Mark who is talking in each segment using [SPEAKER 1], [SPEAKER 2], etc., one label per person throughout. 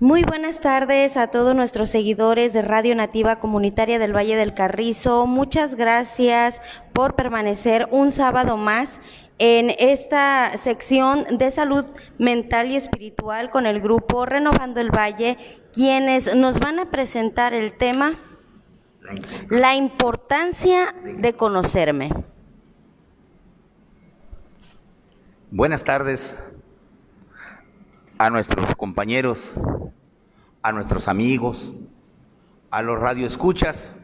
[SPEAKER 1] Muy buenas tardes a todos nuestros seguidores de Radio Nativa Comunitaria del Valle del Carrizo. Muchas gracias por permanecer un sábado más en esta sección de salud mental y espiritual con el grupo Renovando el Valle, quienes nos van a presentar el tema La importancia de conocerme.
[SPEAKER 2] Buenas tardes a nuestros compañeros, a nuestros amigos, a los radioescuchas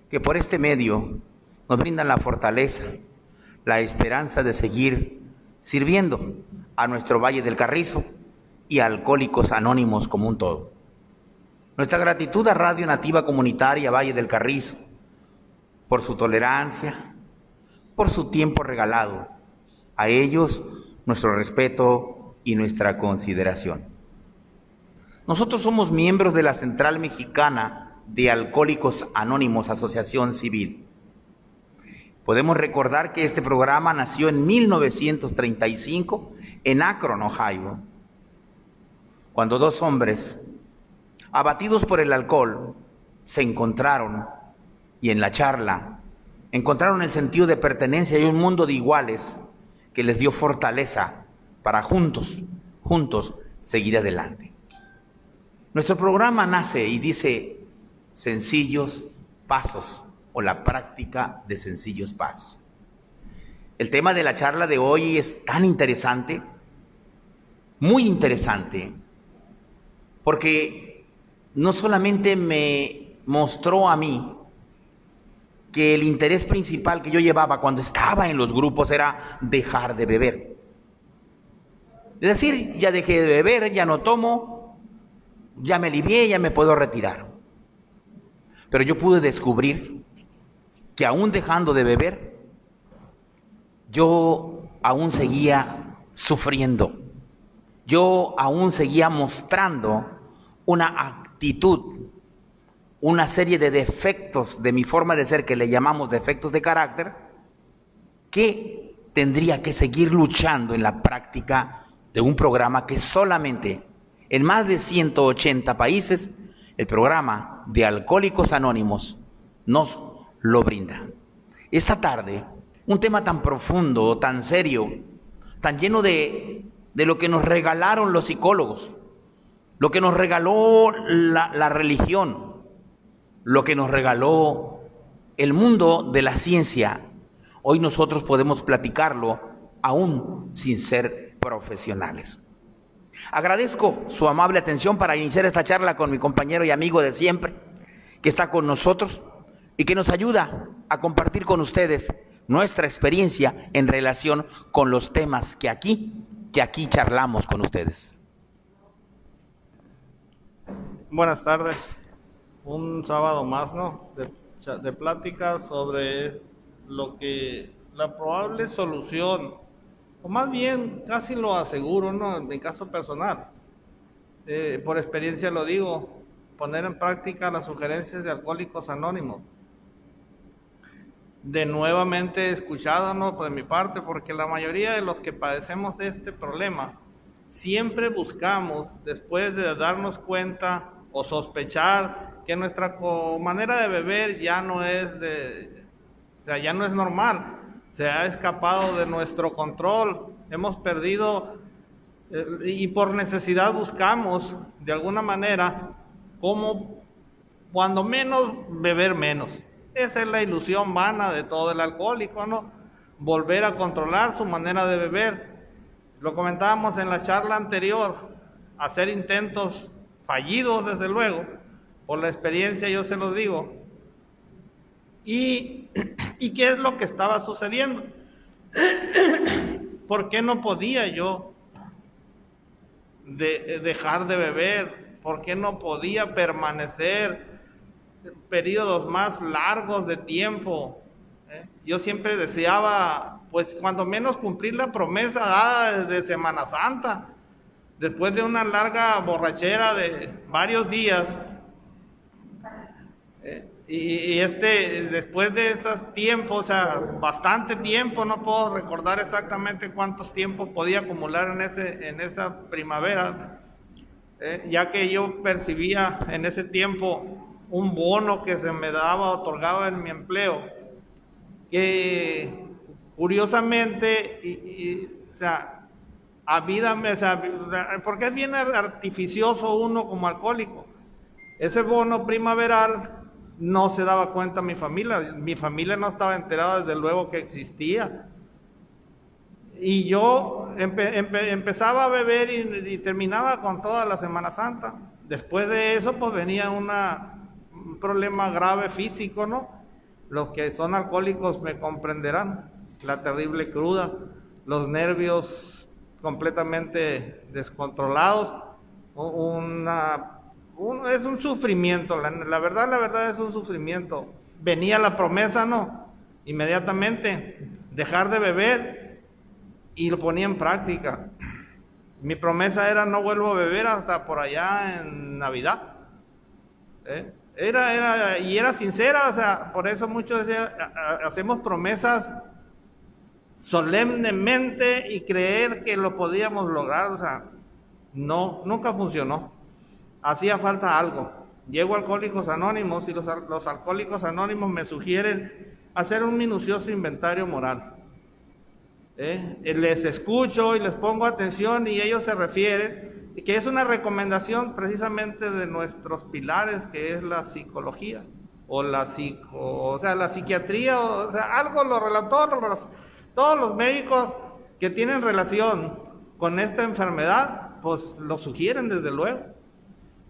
[SPEAKER 2] que por este medio nos brindan la fortaleza, la esperanza de seguir sirviendo a nuestro Valle del Carrizo y a Alcohólicos Anónimos como un todo. Nuestra gratitud a Radio Nativa Comunitaria Valle del Carrizo por su tolerancia, por su tiempo regalado. A ellos nuestro respeto y nuestra consideración. Nosotros somos miembros de la Central Mexicana de Alcohólicos Anónimos, Asociación Civil. Podemos recordar que este programa nació en 1935 en Akron, Ohio, cuando dos hombres, abatidos por el alcohol, se encontraron y en la charla encontraron el sentido de pertenencia y un mundo de iguales que les dio fortaleza para juntos seguir adelante. Nuestro programa nace y dice sencillos pasos o la práctica de sencillos pasos. El tema de la charla de hoy es tan interesante, muy interesante, porque no solamente me mostró a mí que el interés principal que yo llevaba cuando estaba en los grupos era dejar de beber. Es decir, ya dejé de beber, ya no tomo, ya me alivié, ya me puedo retirar. Pero yo pude descubrir que aún dejando de beber, yo aún seguía sufriendo. Yo aún seguía mostrando una actitud, una serie de defectos de mi forma de ser que le llamamos defectos de carácter, que tendría que seguir luchando en la práctica de un programa que solamente en más de 180 países el programa de Alcohólicos Anónimos nos lo brinda. Esta tarde, un tema tan profundo, tan serio, tan lleno de lo que nos regalaron los psicólogos, lo que nos regaló la religión, lo que nos regaló el mundo de la ciencia. Hoy nosotros podemos platicarlo aún sin ser profesionales. Agradezco su amable atención para iniciar esta charla con mi compañero y amigo de siempre, que está con nosotros y que nos ayuda a compartir con ustedes nuestra experiencia en relación con los temas que aquí charlamos con ustedes.
[SPEAKER 3] Buenas tardes. Un sábado más, ¿no? De pláticas sobre la probable solución, o más bien casi lo aseguro, ¿no? En mi caso personal, por experiencia lo digo, poner en práctica las sugerencias de Alcohólicos Anónimos. De nuevamente escuchado, ¿no? Por mi parte, porque la mayoría de los que padecemos de este problema siempre buscamos, después de darnos cuenta o sospechar que nuestra manera de beber ya no es ya no es normal, se ha escapado de nuestro control, hemos perdido y por necesidad buscamos de alguna manera como cuando menos beber menos. Esa es la ilusión vana de todo el alcohólico, ¿no? Volver a controlar su manera de beber. Lo comentábamos en la charla anterior, hacer intentos fallidos desde luego, por la experiencia yo se los digo. ¿Y qué es lo que estaba sucediendo? ¿Por qué no podía yo dejar de beber? ¿Por qué no podía permanecer periodos más largos de tiempo? Yo siempre deseaba, pues cuando menos cumplir la promesa dada desde Semana Santa, después de una larga borrachera de varios días. Después de esos tiempos, o sea, bastante tiempo, no puedo recordar exactamente cuántos tiempos podía acumular en esa primavera, ya que yo percibía en ese tiempo un bono que se me otorgaba en mi empleo, que curiosamente, o sea, o sea, porque es bien artificioso uno como alcohólico. Ese bono primaveral no se daba cuenta mi familia no estaba enterada desde luego que existía. Y yo empezaba a beber y terminaba con toda la Semana Santa. Después de eso, pues venía un problema grave físico, ¿no? Los que son alcohólicos me comprenderán. La terrible cruda, los nervios completamente descontrolados, es un sufrimiento, la verdad es un sufrimiento. Venía la promesa, ¿no? Inmediatamente, dejar de beber, y lo ponía en práctica. Mi promesa era: no vuelvo a beber hasta por allá en Navidad. Era sincera, o sea, por eso muchos decían, hacemos promesas solemnemente y creer que lo podíamos lograr, o sea, no, nunca funcionó. Hacía falta algo. Llego a Alcohólicos Anónimos y los Alcohólicos Anónimos me sugieren hacer un minucioso inventario moral. Les escucho y les pongo atención, y ellos se refieren que es una recomendación precisamente de nuestros pilares, que es la psicología o la psiquiatría, o sea, algo lo relató. Todos los médicos que tienen relación con esta enfermedad, pues lo sugieren desde luego.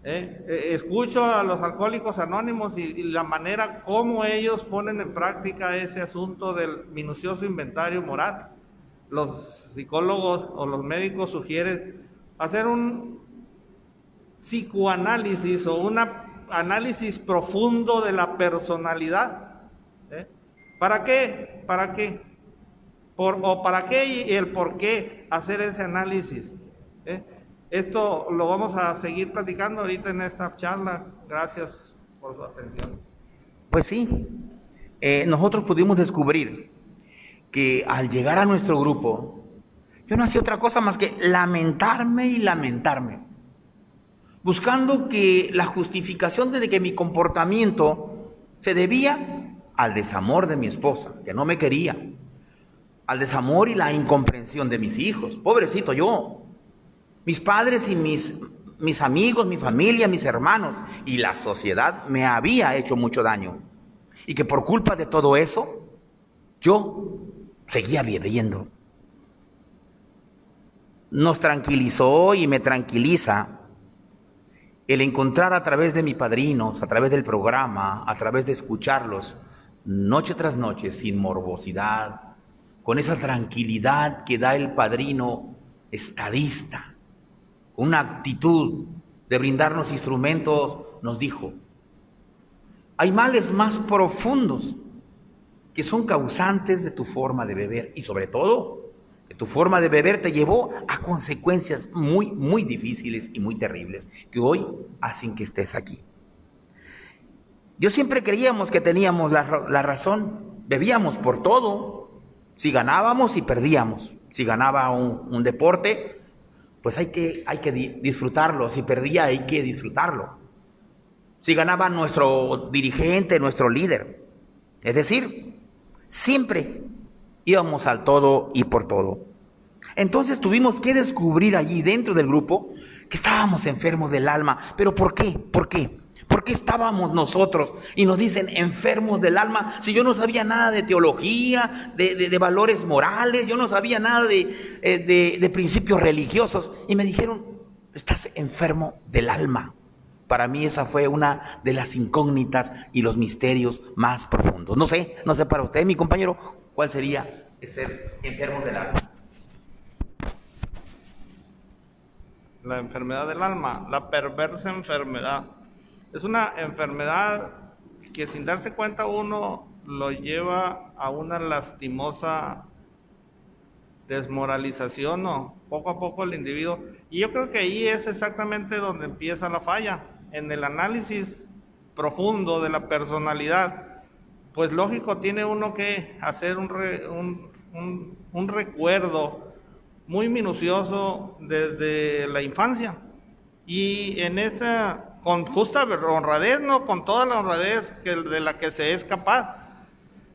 [SPEAKER 3] Escucho a los Alcohólicos Anónimos y la manera como ellos ponen en práctica ese asunto del minucioso inventario moral. Los psicólogos o los médicos sugieren hacer un psicoanálisis o un análisis profundo de la personalidad. ¿Para qué? ¿Para qué? ¿Para qué y el por qué hacer ese análisis? Esto lo vamos a seguir platicando ahorita en esta charla. Gracias por su atención.
[SPEAKER 2] Pues sí, nosotros pudimos descubrir que al llegar a nuestro grupo, yo no hacía otra cosa más que lamentarme y lamentarme, buscando que la justificación de que mi comportamiento se debía al desamor de mi esposa, que no me quería, al desamor y la incomprensión de mis hijos. Pobrecito yo, mis padres y mis amigos, mi familia, mis hermanos y la sociedad me había hecho mucho daño, y que por culpa de todo eso yo seguía bebiendo. Nos tranquilizó y me tranquiliza el encontrar a través de mis padrinos, a través del programa, a través de escucharlos noche tras noche, sin morbosidad, con esa tranquilidad que da el padrino estadista, una actitud de brindarnos instrumentos. Nos dijo: hay males más profundos que son causantes de tu forma de beber, y sobre todo que tu forma de beber te llevó a consecuencias muy, muy difíciles y muy terribles, que hoy hacen que estés aquí. Yo siempre creíamos que teníamos la razón, bebíamos por todo, si ganábamos y perdíamos. Si ganaba un deporte, pues hay que disfrutarlo, si perdía hay que disfrutarlo. Si ganaba nuestro dirigente, nuestro líder, es decir, siempre íbamos al todo y por todo. Entonces tuvimos que descubrir allí dentro del grupo que estábamos enfermos del alma. ¿Pero por qué? ¿Por qué? ¿Por qué estábamos nosotros? Y nos dicen enfermos del alma, si yo no sabía nada de teología, de valores morales, yo no sabía nada de principios religiosos. Y me dijeron: estás enfermo del alma. Para mí esa fue una de las incógnitas y los misterios más profundos. No sé para usted, mi compañero, ¿cuál sería ser enfermo del alma?
[SPEAKER 3] La enfermedad del alma, la perversa enfermedad. Es una enfermedad que sin darse cuenta uno lo lleva a una lastimosa desmoralización, ¿no? Poco a poco el individuo. Y yo creo que ahí es exactamente donde empieza la falla, en el análisis profundo de la personalidad. Pues lógico, tiene uno que hacer un recuerdo muy minucioso desde la infancia. y en esa, con justa honradez, no con toda la honradez de la que se es capaz.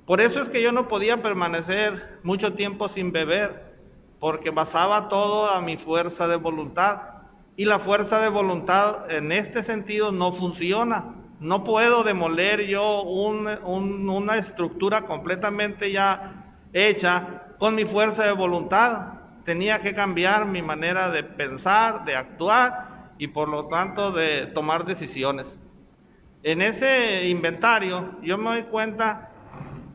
[SPEAKER 3] Por eso es que yo no podía permanecer mucho tiempo sin beber, porque basaba todo a mi fuerza de voluntad. Y la fuerza de voluntad en este sentido no funciona. No puedo demoler yo una estructura completamente ya hecha con mi fuerza de voluntad. Tenía que cambiar mi manera de pensar, de actuar y por lo tanto de tomar decisiones. En ese inventario yo me doy cuenta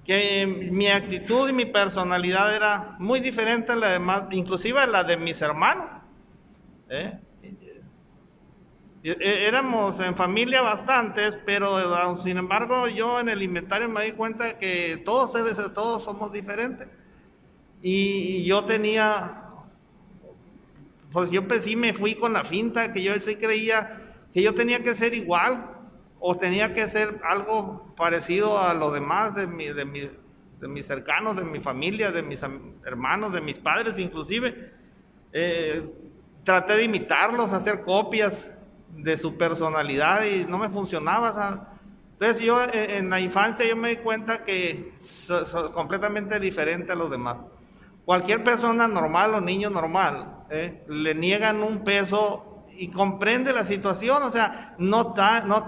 [SPEAKER 3] que mi actitud y mi personalidad era muy diferente a la demás, inclusive a la de mis hermanos. Éramos en familia bastantes, pero sin embargo yo en el inventario me di cuenta que todos somos diferentes. Y yo tenía, pues yo sí me fui con la finta que yo sí creía que yo tenía que ser igual o tenía que ser algo parecido a los demás de mis cercanos, de mi familia, de mis hermanos, de mis padres inclusive. Traté de imitarlos, hacer copias de su personalidad y no me funcionaba. O sea, entonces yo en la infancia yo me di cuenta que soy completamente diferente a los demás. Cualquier persona normal o niño normal le niegan un peso y comprende la situación, o sea, no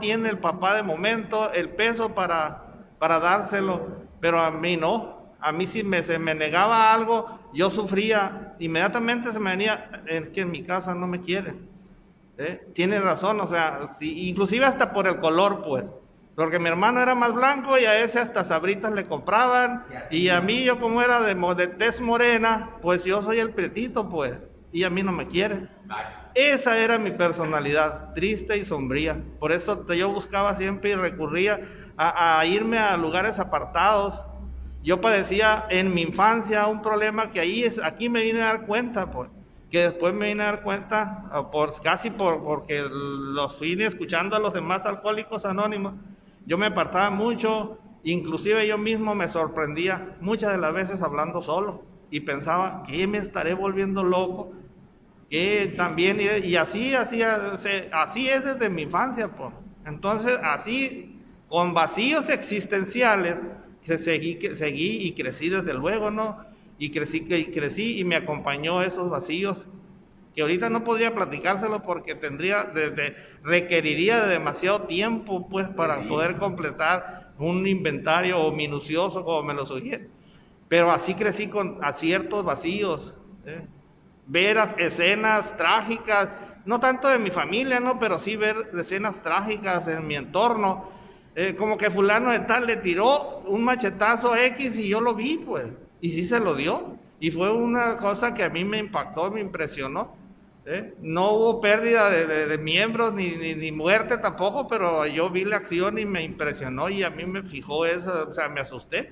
[SPEAKER 3] tiene el papá de momento el peso para dárselo, pero a mí no. A mí si se me negaba algo, yo sufría, inmediatamente se me venía, es que en mi casa no me quieren. Tiene razón, o sea, inclusive hasta por el color, pues, porque mi hermano era más blanco y a ese hasta sabritas le compraban, y a mí yo como era de tez morena, pues yo soy el prietito, pues, y a mí no me quieren. Esa era mi personalidad, triste y sombría. Por eso yo buscaba siempre y recurría a irme a lugares apartados. Yo padecía en mi infancia un problema que aquí me vine a dar cuenta, pues, que después me vine a dar cuenta porque los fui escuchando a los demás alcohólicos anónimos. Yo me apartaba mucho, inclusive yo mismo me sorprendía muchas de las veces hablando solo y pensaba que me estaré volviendo loco, que también, y así es desde mi infancia, pues. Entonces así, con vacíos existenciales, que seguí y crecí desde luego, ¿no? Y crecí y me acompañó esos vacíos, que ahorita no podría platicárselo porque requeriría de demasiado tiempo, pues, para poder completar un inventario minucioso como me lo sugiere. Pero así crecí con ciertos vacíos, ver escenas trágicas, no tanto de mi familia, ¿no? Pero sí ver escenas trágicas en mi entorno, como que fulano de tal le tiró un machetazo a X y yo lo vi, pues, y sí se lo dio, y fue una cosa que a mí me impactó, me impresionó. No hubo pérdida de miembros ni muerte tampoco, pero yo vi la acción y me impresionó y a mí me fijó eso, o sea, me asusté,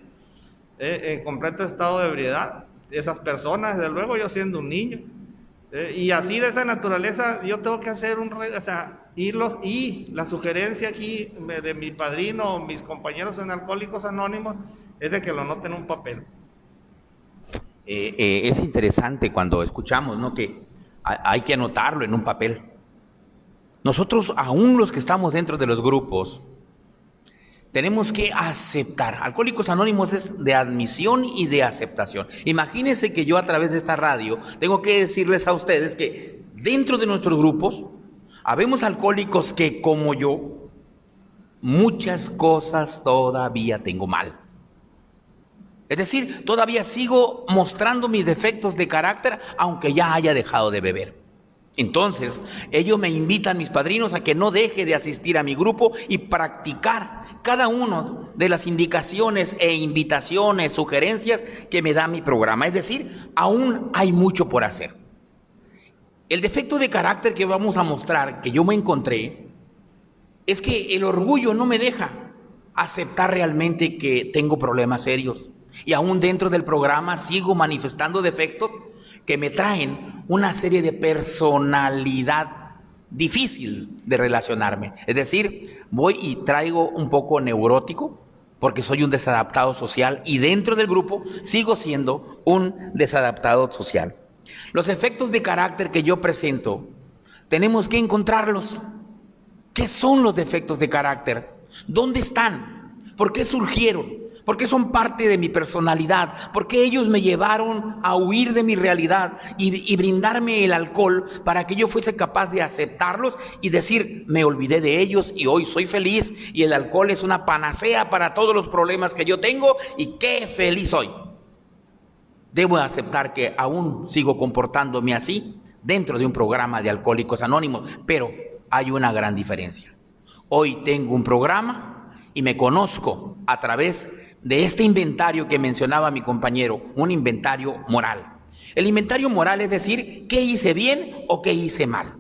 [SPEAKER 3] en completo estado de ebriedad. Esas personas, desde luego, yo siendo un niño, y así de esa naturaleza yo tengo que hacer y la sugerencia aquí de mi padrino o mis compañeros en Alcohólicos Anónimos es de que lo noten en un papel.
[SPEAKER 2] Es interesante cuando escuchamos, ¿no?, que hay que anotarlo en un papel. Nosotros, aún los que estamos dentro de los grupos, tenemos que aceptar. Alcohólicos Anónimos es de admisión y de aceptación. Imagínense que yo a través de esta radio tengo que decirles a ustedes que dentro de nuestros grupos habemos alcohólicos que, como yo, muchas cosas todavía tengo mal. Es decir, todavía sigo mostrando mis defectos de carácter, aunque ya haya dejado de beber. Entonces, ellos me invitan, mis padrinos, a que no deje de asistir a mi grupo y practicar cada una de las indicaciones e invitaciones, sugerencias que me da mi programa. Es decir, aún hay mucho por hacer. El defecto de carácter que vamos a mostrar, que yo me encontré, es que el orgullo no me deja aceptar realmente que tengo problemas serios. Y aún dentro del programa sigo manifestando defectos que me traen una serie de personalidad difícil de relacionarme. Es decir, voy y traigo un poco neurótico porque soy un desadaptado social y dentro del grupo sigo siendo un desadaptado social. Los efectos de carácter que yo presento
[SPEAKER 4] tenemos que encontrarlos. ¿Qué son los defectos de carácter? ¿Dónde están? ¿Por qué surgieron? ¿Por qué son parte de mi personalidad? ¿Por qué ellos me llevaron a huir de mi realidad y brindarme el alcohol para que yo fuese capaz de aceptarlos y decir, me olvidé de ellos y hoy soy feliz y el alcohol es una panacea para todos los problemas que yo tengo y qué feliz soy? Debo aceptar que aún sigo comportándome así dentro de un programa de Alcohólicos Anónimos, pero hay una gran diferencia. Hoy tengo un programa y me conozco a través de este inventario que mencionaba mi compañero, un inventario moral. El inventario moral es decir, ¿qué hice bien o qué hice mal?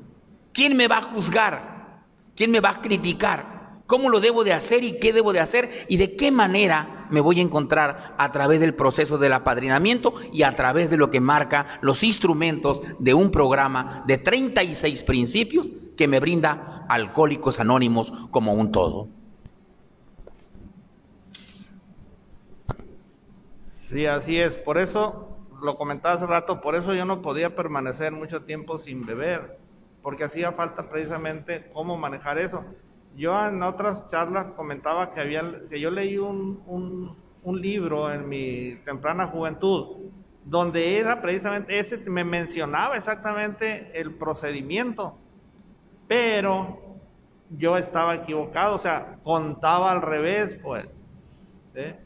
[SPEAKER 4] ¿Quién me va a juzgar? ¿Quién me va a criticar? ¿Cómo lo debo de hacer y qué debo de hacer? ¿Y de qué manera me voy a encontrar a través del proceso del apadrinamiento y a través de lo que marca los instrumentos de un programa de 36 principios que me brinda Alcohólicos Anónimos como un todo?
[SPEAKER 3] Sí, así es. Por eso, lo comentaba hace rato, por eso yo no podía permanecer mucho tiempo sin beber, porque hacía falta precisamente cómo manejar eso. Yo en otras charlas comentaba que yo leí un libro en mi temprana juventud, donde era precisamente ese, me mencionaba exactamente el procedimiento, pero yo estaba equivocado, o sea, contaba al revés, pues.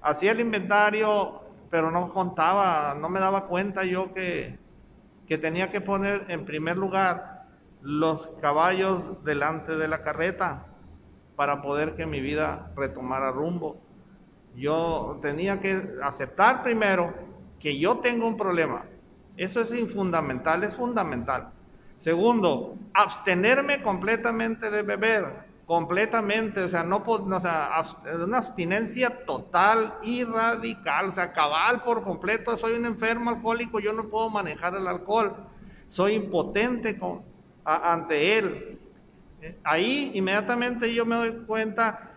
[SPEAKER 3] Hacía el inventario, pero no contaba, no me daba cuenta yo que tenía que poner en primer lugar los caballos delante de la carreta para poder que mi vida retomara rumbo. Yo tenía que aceptar primero que yo tengo un problema. Eso es fundamental, es fundamental. Segundo, abstenerme completamente de beber, completamente, o sea, una abstinencia total y radical, o sea, cabal por completo. Soy un enfermo alcohólico, yo no puedo manejar el alcohol, soy impotente ante él. Ahí inmediatamente yo me doy cuenta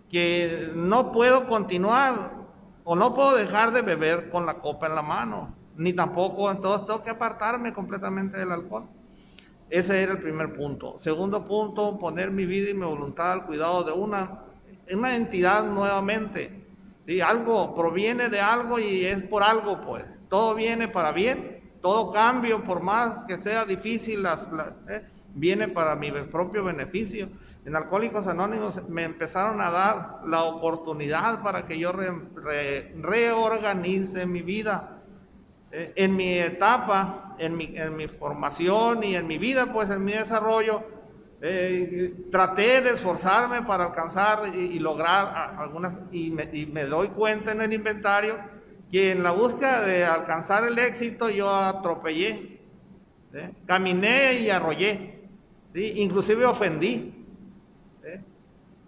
[SPEAKER 3] que no puedo continuar o no puedo dejar de beber con la copa en la mano, ni tampoco, entonces tengo que apartarme completamente del alcohol. Ese era el primer punto. Segundo punto, poner mi vida y mi voluntad al cuidado de una entidad nuevamente. ¿Sí? Algo proviene de algo y es por algo, pues. Todo viene para bien, todo cambio, por más que sea difícil, viene para mi propio beneficio. En Alcohólicos Anónimos me empezaron a dar la oportunidad para que yo reorganice mi vida. En mi etapa, en mi formación y en mi vida, pues en mi desarrollo, traté de esforzarme para alcanzar y lograr algunas, y me doy cuenta en el inventario que en la búsqueda de alcanzar el éxito yo atropellé, ¿sí? Caminé y arrollé, ¿sí? Inclusive ofendí, ¿sí?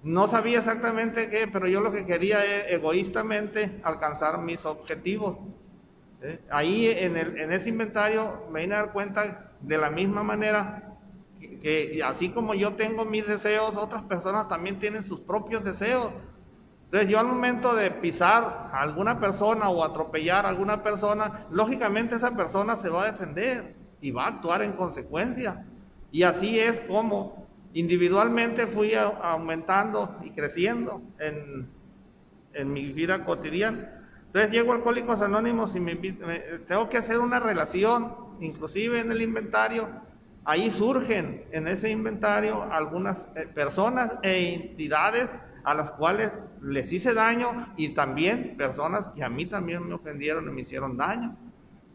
[SPEAKER 3] No sabía exactamente qué, pero yo lo que quería era egoístamente alcanzar mis objetivos. Ahí en ese inventario me vine a dar cuenta de la misma manera que así como yo tengo mis deseos, otras personas también tienen sus propios deseos. Entonces yo al momento de pisar a alguna persona o atropellar a alguna persona, lógicamente esa persona se va a defender y va a actuar en consecuencia. Y así es como individualmente fui aumentando y creciendo en mi vida cotidiana. Entonces llego a Alcohólicos Anónimos y tengo que hacer una relación, inclusive en el inventario. Ahí surgen en ese inventario algunas personas e entidades a las cuales les hice daño y también personas que a mí también me ofendieron y me hicieron daño.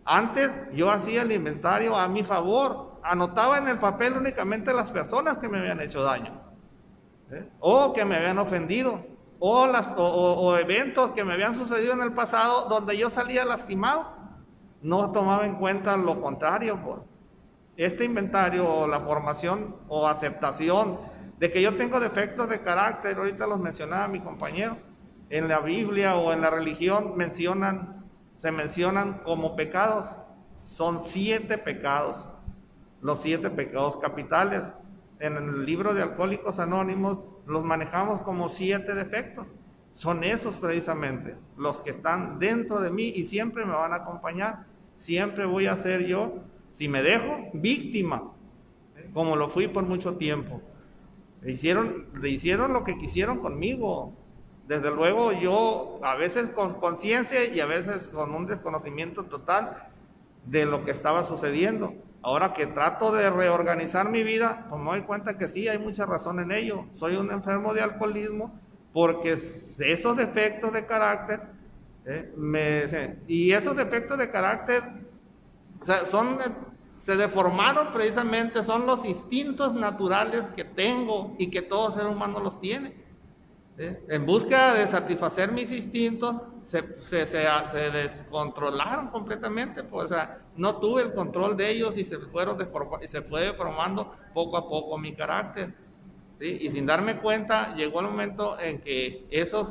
[SPEAKER 3] Antes yo hacía el inventario a mi favor, anotaba en el papel únicamente las personas que me habían hecho daño, o que me habían ofendido. O eventos que me habían sucedido en el pasado donde yo salía lastimado, no tomaba en cuenta lo contrario, pues. Este inventario o la formación o aceptación de que yo tengo defectos de carácter, ahorita los mencionaba mi compañero, en la Biblia o en la religión se mencionan como pecados, son 7 pecados, los 7 pecados capitales. En el libro de Alcohólicos Anónimos los manejamos como 7 defectos. Son esos precisamente los que están dentro de mí y siempre me van a acompañar. Siempre voy a ser yo, si me dejo, víctima. como lo fui por mucho tiempo. Le hicieron lo que quisieron conmigo. Desde luego yo, a veces con conciencia y a veces con un desconocimiento total de lo que estaba sucediendo. Ahora que trato de reorganizar mi vida, pues me doy cuenta que sí, hay mucha razón en ello. Soy un enfermo de alcoholismo porque esos defectos de carácter, y esos defectos de carácter, o sea, se deformaron precisamente, son los instintos naturales que tengo y que todo ser humano los tiene. En búsqueda de satisfacer mis instintos, se descontrolaron completamente, pues, o sea, no tuve el control de ellos y se fue deformando poco a poco mi carácter, ¿sí? Y sin darme cuenta, llegó el momento en que esos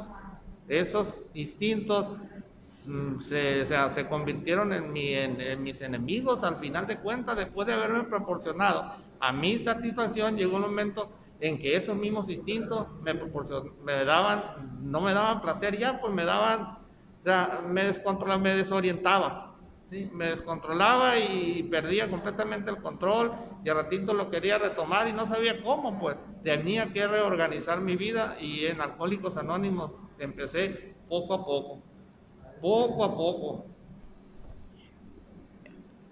[SPEAKER 3] instintos se convirtieron en mis enemigos. Al final de cuentas, después de haberme proporcionado a mi satisfacción, llegó un momento en que esos mismos instintos no me daban placer ya, pues me daban, o sea, me desorientaba, ¿sí? Me descontrolaba y perdía completamente el control, y al ratito lo quería retomar y no sabía cómo, pues tenía que reorganizar mi vida, y en Alcohólicos Anónimos empecé poco a poco.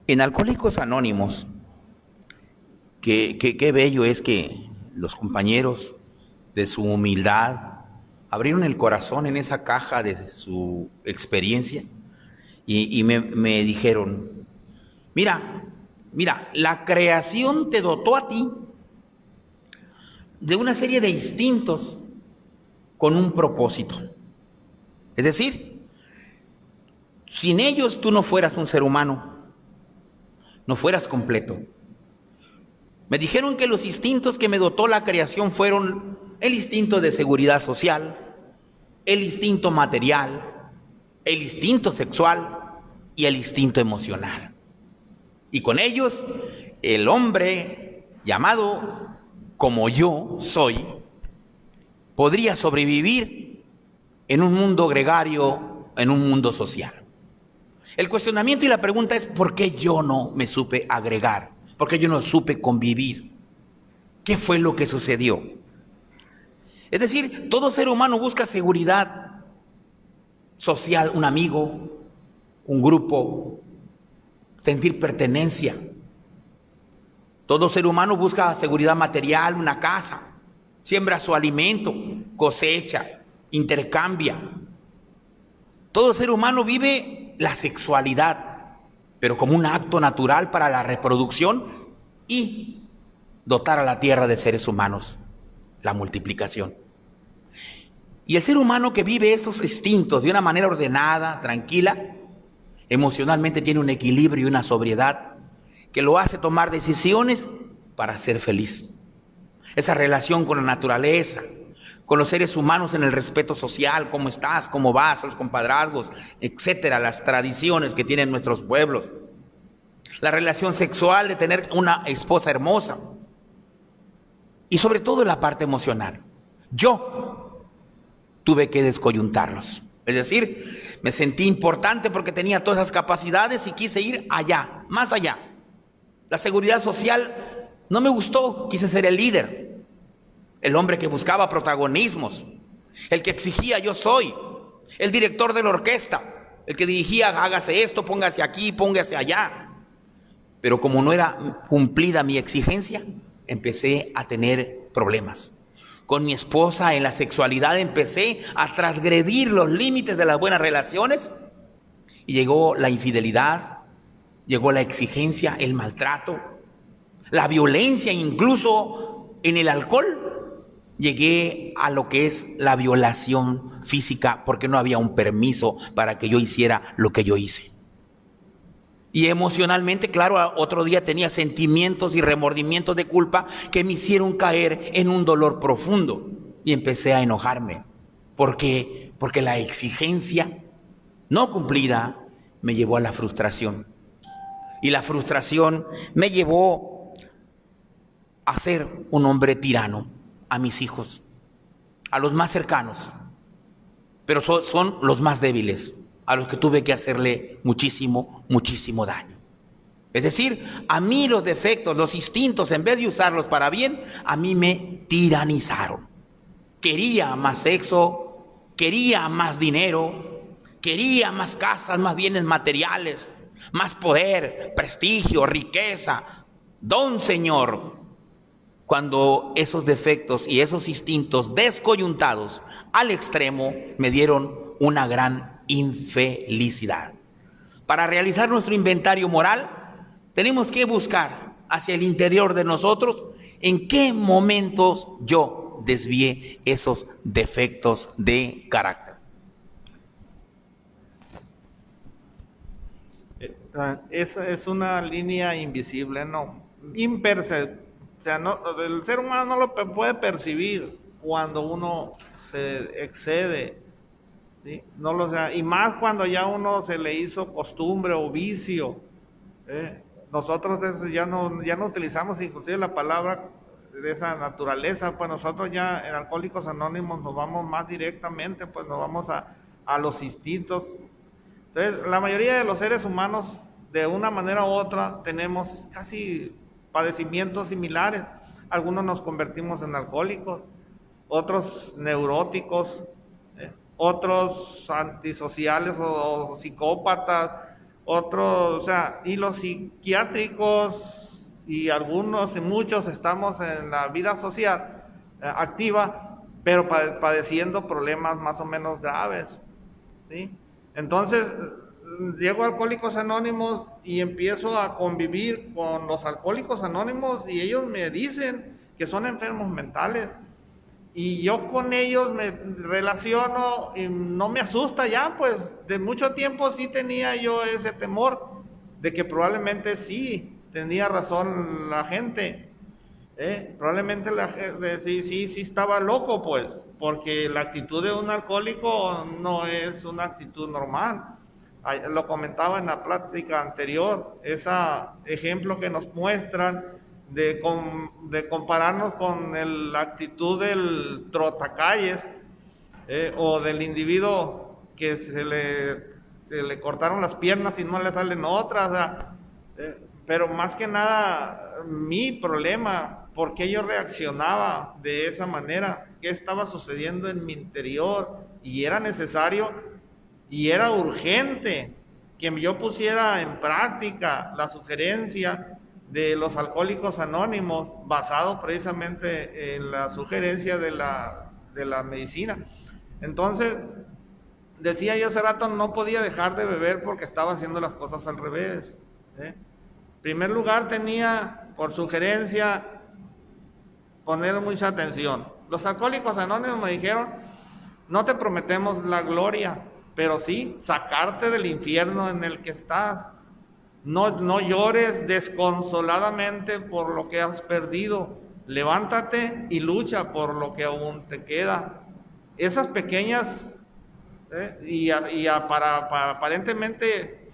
[SPEAKER 2] En Alcohólicos Anónimos, qué bello es que los compañeros, de su humildad, abrieron el corazón en esa caja de su experiencia y me dijeron, mira, la creación te dotó a ti de una serie de instintos con un propósito. Es decir, sin ellos tú no fueras un ser humano, no fueras completo. Me dijeron que los instintos que me dotó la creación fueron el instinto de seguridad social, el instinto material, el instinto sexual y el instinto emocional. Y con ellos, el hombre llamado como yo soy, podría sobrevivir en un mundo gregario, en un mundo social. El cuestionamiento y la pregunta es: ¿por qué yo no me supe agregar? ¿Por qué yo no supe convivir? ¿Qué fue lo que sucedió? Es decir, todo ser humano busca seguridad social, un amigo, un grupo, sentir pertenencia. Todo ser humano busca seguridad material, una casa, siembra su alimento, cosecha, intercambia. Todo ser humano vive la sexualidad, pero como un acto natural para la reproducción y dotar a la tierra de seres humanos, la multiplicación. Y el ser humano que vive estos instintos de una manera ordenada, tranquila, emocionalmente tiene un equilibrio y una sobriedad que lo hace tomar decisiones para ser feliz. Esa relación con la naturaleza, con los seres humanos en el respeto social, cómo estás, cómo vas, los compadrazgos, etcétera, las tradiciones que tienen nuestros pueblos. La relación sexual de tener una esposa hermosa. Y sobre todo la parte emocional. Yo tuve que descoyuntarlos. Es decir, me sentí importante porque tenía todas esas capacidades y quise ir allá, más allá. La seguridad social no me gustó, quise ser el líder. El hombre que buscaba protagonismos, el que exigía yo soy, el director de la orquesta, el que dirigía hágase esto, póngase aquí, póngase allá. Pero como no era cumplida mi exigencia, empecé a tener problemas. Con mi esposa en la sexualidad empecé a transgredir los límites de las buenas relaciones y llegó la infidelidad, llegó la exigencia, el maltrato, la violencia, incluso en el alcohol. Llegué a lo que es la violación física porque no había un permiso para que yo hiciera lo que yo hice. Y emocionalmente, claro, otro día tenía sentimientos y remordimientos de culpa que me hicieron caer en un dolor profundo. Y empecé a enojarme. ¿Por qué? Porque la exigencia no cumplida me llevó a la frustración. Y la frustración me llevó a ser un hombre tirano a mis hijos, a los más cercanos, pero son los más débiles, a los que tuve que hacerle muchísimo daño.
[SPEAKER 4] Es decir, a mí los defectos, los instintos, en vez de usarlos para bien, a mí me tiranizaron. Quería más sexo, quería más dinero, quería más casas, más bienes materiales, más poder, prestigio, riqueza. Don Señor, cuando esos defectos y esos instintos descoyuntados al extremo me dieron una gran infelicidad. Para realizar nuestro inventario moral, tenemos que buscar hacia el interior de nosotros en qué momentos yo desvié esos defectos de carácter.
[SPEAKER 3] Esa es una línea invisible, no, imperceptible. O sea, no, el ser humano no lo puede percibir cuando uno se excede, ¿sí? No lo, o sea, y más cuando ya uno se le hizo costumbre o vicio. Nosotros ya no utilizamos inclusive la palabra de esa naturaleza, pues nosotros ya en Alcohólicos Anónimos nos vamos más directamente, pues nos vamos a los instintos. Entonces, la mayoría de los seres humanos, de una manera u otra, tenemos casi padecimientos similares. Algunos nos convertimos en alcohólicos, otros neuróticos, otros antisociales o psicópatas, otros, o sea, y los psiquiátricos y algunos y muchos estamos en la vida social activa, pero padeciendo problemas más o menos graves, ¿sí? Entonces, llego a Alcohólicos Anónimos y empiezo a convivir con los Alcohólicos Anónimos y ellos me dicen que son enfermos mentales. Y yo con ellos me relaciono y no me asusta ya, pues de mucho tiempo sí tenía yo ese temor de que probablemente sí tenía razón la gente. Probablemente la gente sí estaba loco, pues, porque la actitud de un alcohólico no es una actitud normal. Lo comentaba en la plática anterior, ese ejemplo que nos muestran de compararnos con la actitud del trotacalles, o del individuo que se le cortaron las piernas y no le salen otras, o sea, pero más que nada mi problema, por qué yo reaccionaba de esa manera, qué estaba sucediendo en mi interior, y era necesario y era urgente que yo pusiera en práctica la sugerencia de los Alcohólicos Anónimos, basado precisamente en la sugerencia de la medicina. Entonces, decía yo hace rato, no podía dejar de beber porque estaba haciendo las cosas al revés. En primer lugar, tenía por sugerencia poner mucha atención. Los Alcohólicos Anónimos me dijeron, no te prometemos la gloria, pero sí sacarte del infierno en el que estás. No llores desconsoladamente por lo que has perdido. Levántate y lucha por lo que aún te queda. Esas pequeñas, para aparentemente,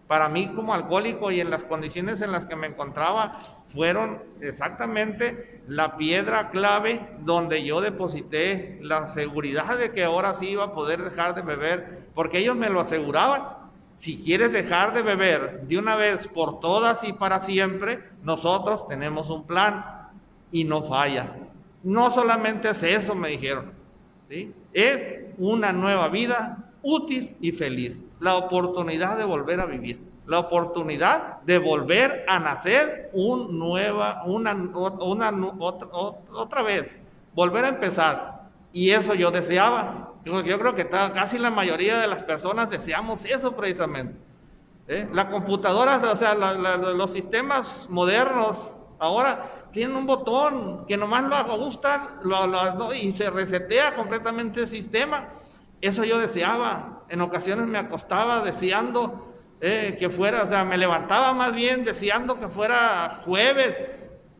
[SPEAKER 3] para mí como alcohólico y en las condiciones en las que me encontraba, fueron exactamente la piedra clave donde yo deposité la seguridad de que ahora sí iba a poder dejar de beber, porque ellos me lo aseguraban. Si quieres dejar de beber de una vez por todas y para siempre, nosotros tenemos un plan y no falla. No solamente es eso, me dijeron, ¿sí? Es una nueva vida útil y feliz, la oportunidad de volver a vivir, la oportunidad de volver a nacer otra vez, volver a empezar. Y eso yo deseaba. Yo creo que casi la mayoría de las personas deseamos eso precisamente. La computadora, o sea, los sistemas modernos ahora tienen un botón que nomás lo ajustan y se resetea completamente el sistema. Eso yo deseaba. En ocasiones me acostaba deseando que fuera, o sea, me levantaba más bien deseando que fuera jueves,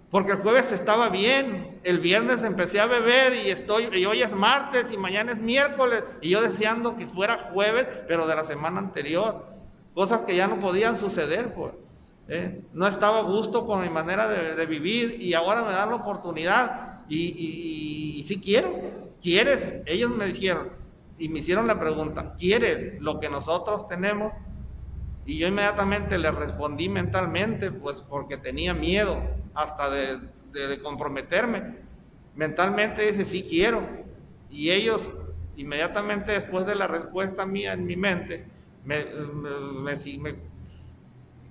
[SPEAKER 3] porque el jueves estaba bien, el viernes empecé a beber y hoy es martes y mañana es miércoles, y yo deseando que fuera jueves, pero de la semana anterior, cosas que ya no podían suceder, pues. No estaba a gusto con mi manera de vivir, y ahora me dan la oportunidad, y si quiero, ¿quieres? Ellos me dijeron, y me hicieron la pregunta, ¿quieres lo que nosotros tenemos? Y yo inmediatamente le respondí mentalmente, pues porque tenía miedo hasta de comprometerme. Mentalmente dije, sí quiero. Y ellos, inmediatamente después de la respuesta mía en mi mente,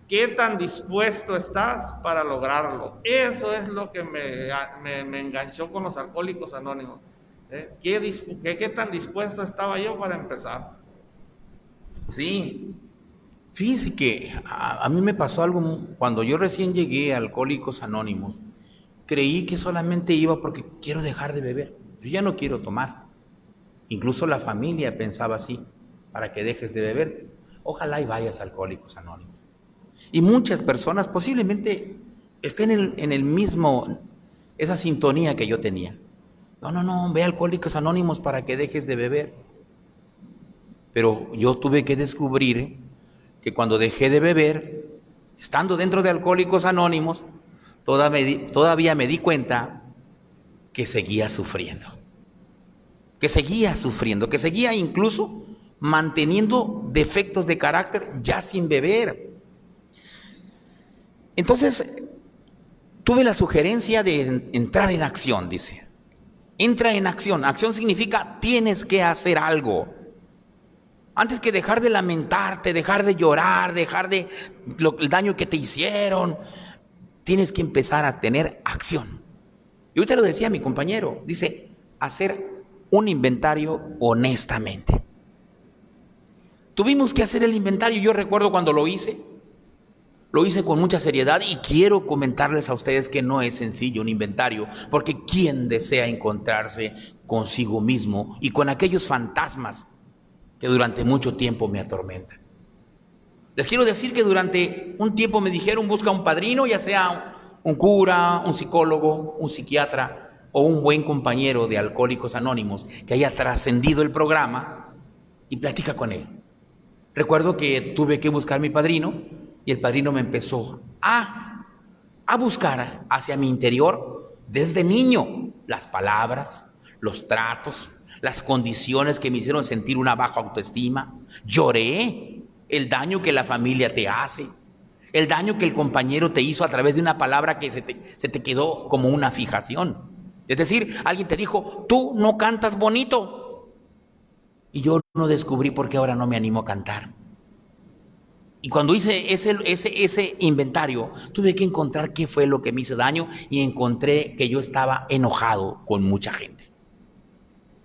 [SPEAKER 3] ¿qué tan dispuesto estás para lograrlo? Eso es lo que me enganchó con los Alcohólicos Anónimos. ¿Qué tan dispuesto estaba yo para empezar?
[SPEAKER 4] Sí, fíjense que a mí me pasó algo cuando yo recién llegué a Alcohólicos Anónimos. Creí que solamente iba porque quiero dejar de beber. Yo ya no quiero tomar. Incluso la familia pensaba así, para que dejes de beber. Ojalá y vayas a Alcohólicos Anónimos. Y muchas personas posiblemente estén en el mismo, esa sintonía que yo tenía. No, ve a Alcohólicos Anónimos para que dejes de beber. Pero yo tuve que descubrir que cuando dejé de beber, estando dentro de Alcohólicos Anónimos, todavía me di cuenta que seguía sufriendo. Que seguía incluso manteniendo defectos de carácter ya sin beber. Entonces, tuve la sugerencia de entrar en acción, dice. Entra en acción. Acción significa tienes que hacer algo. Antes que dejar de lamentarte, dejar de llorar, dejar de el daño que te hicieron, tienes que empezar a tener acción. Y ahorita lo decía mi compañero, dice, hacer un inventario honestamente. Tuvimos que hacer el inventario. Yo recuerdo cuando lo hice con mucha seriedad y quiero comentarles a ustedes que no es sencillo un inventario, porque ¿quién desea encontrarse consigo mismo y con aquellos fantasmas que durante mucho tiempo me atormentan? Les quiero decir que durante un tiempo me dijeron, busca un padrino, ya sea un cura, un psicólogo, un psiquiatra o un buen compañero de Alcohólicos Anónimos que haya trascendido el programa y platica con él. Recuerdo que tuve que buscar mi padrino y el padrino me empezó a buscar hacia mi interior desde niño las palabras, los tratos, las condiciones que me hicieron sentir una baja autoestima. Lloré el daño que la familia te hace, el daño que el compañero te hizo a través de una palabra que se te quedó como una fijación. Es decir, alguien te dijo, tú no cantas bonito. Y yo no descubrí por qué ahora no me animo a cantar. Y cuando hice ese inventario, tuve que encontrar qué fue lo que me hizo daño y encontré que yo estaba enojado con mucha gente.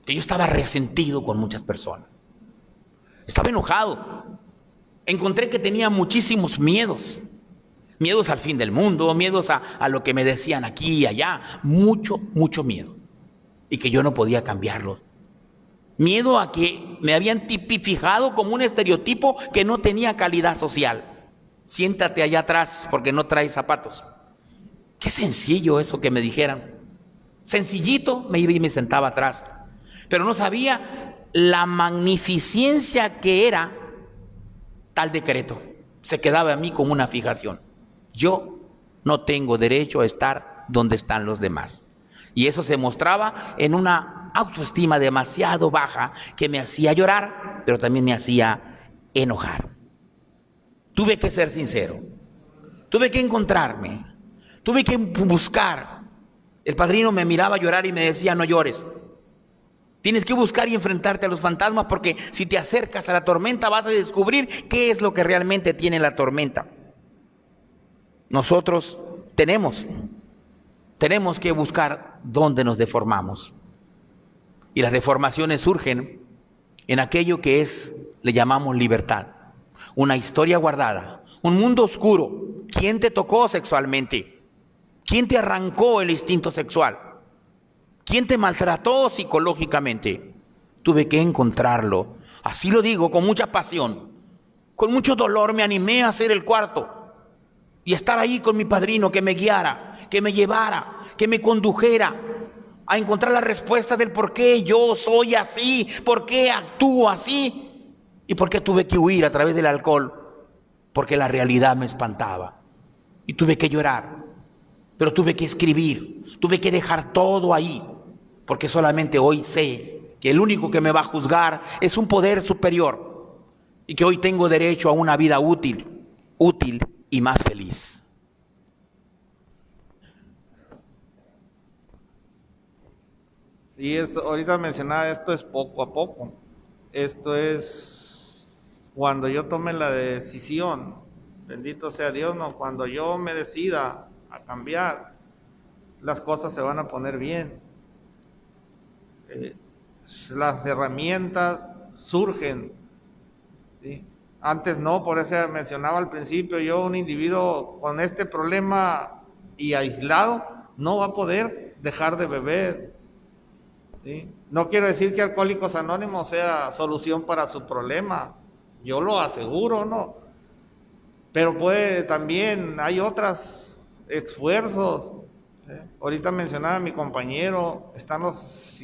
[SPEAKER 4] Que yo estaba resentido con muchas personas. Estaba enojado. Encontré que tenía muchísimos miedos. Miedos al fin del mundo, miedos a lo que me decían aquí y allá. Mucho miedo. Y que yo no podía cambiarlos. Miedo a que me habían tipificado como un estereotipo que no tenía calidad social. Siéntate allá atrás porque no traes zapatos. Qué sencillo eso que me dijeran. Sencillito, me iba y me sentaba atrás. Pero no sabía la magnificencia que era tal decreto. Se quedaba a mí como una fijación. Yo no tengo derecho a estar donde están los demás. Y eso se mostraba en una autoestima demasiado baja que me hacía llorar, pero también me hacía enojar. Tuve que ser sincero. Tuve que encontrarme. Tuve que buscar. El padrino me miraba llorar y me decía, no llores. Tienes que buscar y enfrentarte a los fantasmas, porque si te acercas a la tormenta vas a descubrir qué es lo que realmente tiene la tormenta. Nosotros tenemos que buscar dónde nos deformamos. Y las deformaciones surgen en aquello que le llamamos libertad. Una historia guardada, un mundo oscuro. ¿Quién te tocó sexualmente? ¿Quién te arrancó el instinto sexual? ¿Quién te maltrató psicológicamente? Tuve que encontrarlo. Así lo digo, con mucha pasión. Con mucho dolor me animé a hacer el cuarto. Y estar ahí con mi padrino, que me guiara, que me llevara, que me condujera a encontrar la respuesta del por qué yo soy así, por qué actúo así y por qué tuve que huir a través del alcohol, porque la realidad me espantaba. Y tuve que llorar, pero tuve que escribir, tuve que dejar todo ahí, porque solamente hoy sé que el único que me va a juzgar es un poder superior. y que hoy tengo derecho a una vida útil y más feliz.
[SPEAKER 3] Sí, ahorita mencionaba, esto es poco a poco. Esto es cuando yo tome la decisión, bendito sea Dios, no, cuando yo me decida a cambiar, las cosas se van a poner bien. Las herramientas surgen, ¿sí? Antes no, por eso mencionaba al principio, yo, un individuo con este problema y aislado, no va a poder dejar de beber, ¿sí? No quiero decir que Alcohólicos Anónimos sea solución para su problema, yo lo aseguro, ¿no? Pero también hay otros esfuerzos. Ahorita mencionaba a mi compañero, están los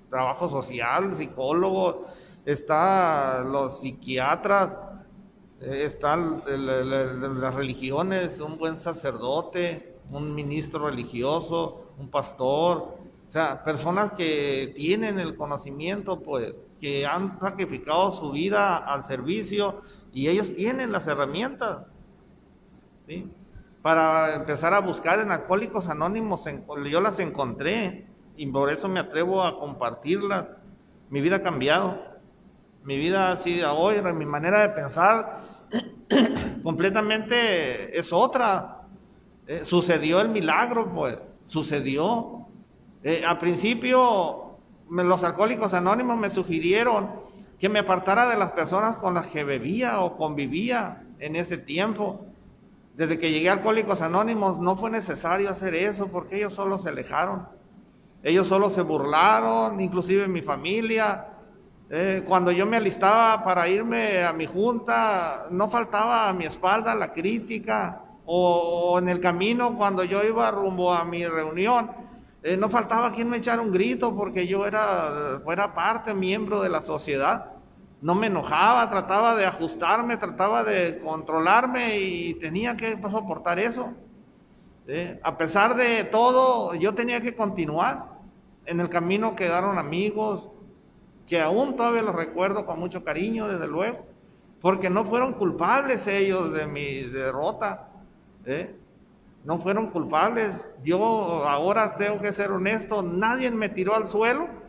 [SPEAKER 3] trabajos sociales, psicólogos, están los psiquiatras, están las religiones, un buen sacerdote, un ministro religioso, un pastor, o sea, personas que tienen el conocimiento, pues, que han sacrificado su vida al servicio y ellos tienen las herramientas, ¿sí? Para empezar a buscar en Alcohólicos Anónimos, yo las encontré y por eso me atrevo a compartirlas. Mi vida ha cambiado, mi vida ha sido hoy, mi manera de pensar completamente es otra. Sucedió el milagro, pues, sucedió. Al principio los Alcohólicos Anónimos me sugirieron que me apartara de las personas con las que bebía o convivía en ese tiempo. Desde que llegué a Alcohólicos Anónimos no fue necesario hacer eso, porque ellos solo se alejaron. Ellos solo se burlaron, inclusive mi familia. Cuando yo me alistaba para irme a mi junta, no faltaba a mi espalda la crítica. O en el camino, cuando yo iba rumbo a mi reunión, no faltaba quien me echara un grito, porque yo fuera parte, miembro de la sociedad. No me enojaba, trataba de ajustarme, trataba de controlarme y tenía que soportar eso. A pesar de todo, yo tenía que continuar. En el camino quedaron amigos que aún todavía los recuerdo con mucho cariño, desde luego, porque no fueron culpables ellos de mi derrota. No fueron culpables. Yo ahora tengo que ser honesto, nadie me tiró al suelo.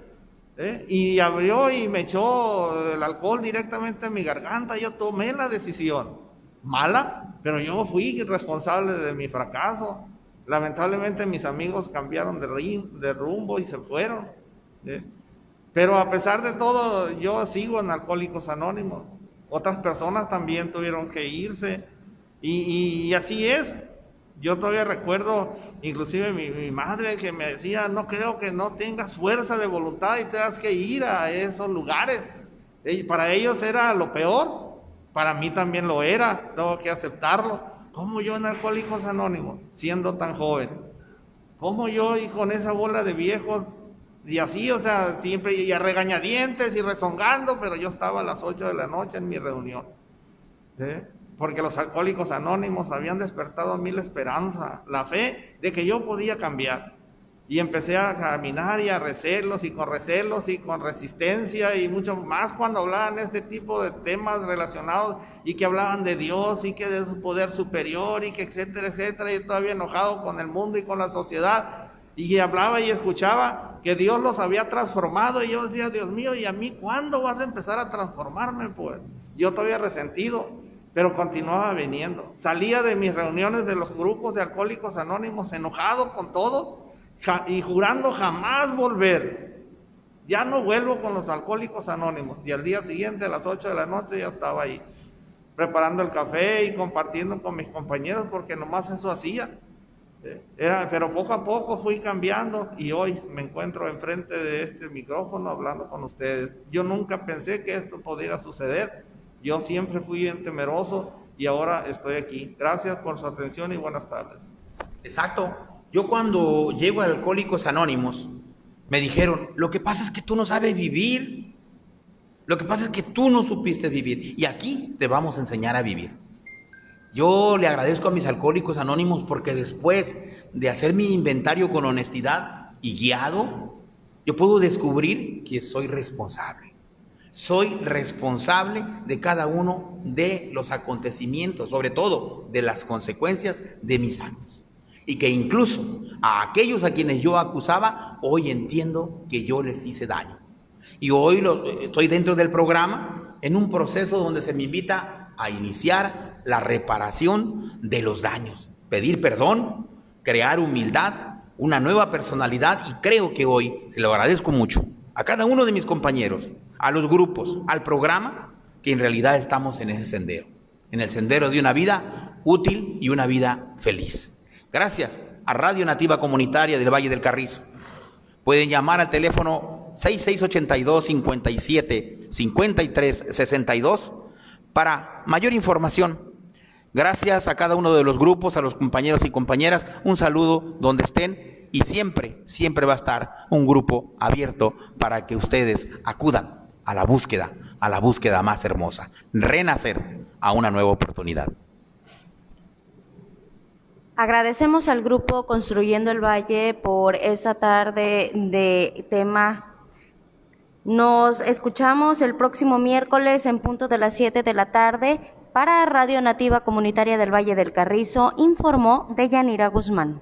[SPEAKER 3] Y abrió y me echó el alcohol directamente en mi garganta. Yo tomé la decisión, mala, pero yo fui responsable de mi fracaso. Lamentablemente mis amigos cambiaron de rumbo y se fueron. Pero a pesar de todo, yo sigo en Alcohólicos Anónimos. Otras personas también tuvieron que irse y así es. Yo todavía recuerdo, inclusive mi madre que me decía, no creo que no tengas fuerza de voluntad y tengas que ir a esos lugares. Para ellos era lo peor, para mí también lo era, tengo que aceptarlo. ¿Cómo yo en Alcohólicos Anónimos, siendo tan joven? ¿Cómo yo y con esa bola de viejos? Y así, o sea, siempre y a regañadientes y rezongando, pero yo estaba a las 8 de la noche en mi reunión. Porque los Alcohólicos Anónimos habían despertado en mí la esperanza, la fe de que yo podía cambiar. Y empecé a caminar y a recelos y con resistencia y mucho más cuando hablaban este tipo de temas relacionados y que hablaban de Dios y que de su poder superior y que etcétera, etcétera. Y todavía enojado con el mundo y con la sociedad. Y hablaba y escuchaba que Dios los había transformado y yo decía, Dios mío, ¿y a mí cuándo vas a empezar a transformarme? Pues yo todavía resentido. Pero continuaba viniendo. Salía de mis reuniones de los grupos de Alcohólicos Anónimos enojado con todo y jurando jamás volver. Ya no vuelvo con los Alcohólicos Anónimos. Y al día siguiente, a las 8 de la noche, ya estaba ahí, preparando el café y compartiendo con mis compañeros, porque nomás eso hacía. Pero poco a poco fui cambiando y hoy me encuentro enfrente de este micrófono hablando con ustedes. Yo nunca pensé que esto pudiera suceder. Yo siempre fui bien temeroso y ahora estoy aquí. Gracias por su atención y buenas tardes.
[SPEAKER 4] Exacto. Yo cuando llego a Alcohólicos Anónimos, me dijeron, lo que pasa es que tú no sabes vivir. Lo que pasa es que tú no supiste vivir. Y aquí te vamos a enseñar a vivir. Yo le agradezco a mis Alcohólicos Anónimos porque después de hacer mi inventario con honestidad y guiado, yo puedo descubrir que soy responsable. Soy responsable de cada uno de los acontecimientos, sobre todo de las consecuencias de mis actos. Y que incluso a aquellos a quienes yo acusaba, hoy entiendo que yo les hice daño. Y hoy estoy dentro del programa en un proceso donde se me invita a iniciar la reparación de los daños, pedir perdón, crear humildad, una nueva personalidad, y creo que hoy se lo agradezco mucho a cada uno de mis compañeros, a los grupos, al programa, que en realidad estamos en ese sendero, en el sendero de una vida útil y una vida feliz. Gracias a Radio Nativa Comunitaria del Valle del Carrizo. Pueden llamar al teléfono 6682-57-53-62 para mayor información. Gracias a cada uno de los grupos, a los compañeros y compañeras, un saludo donde estén, y siempre, siempre va a estar un grupo abierto para que ustedes acudan a la búsqueda más hermosa, renacer a una nueva oportunidad.
[SPEAKER 1] Agradecemos al grupo Construyendo el Valle por esta tarde de tema. Nos escuchamos el próximo miércoles en punto de las 7 de la tarde. Para Radio Nativa Comunitaria del Valle del Carrizo, informó Deyanira Guzmán.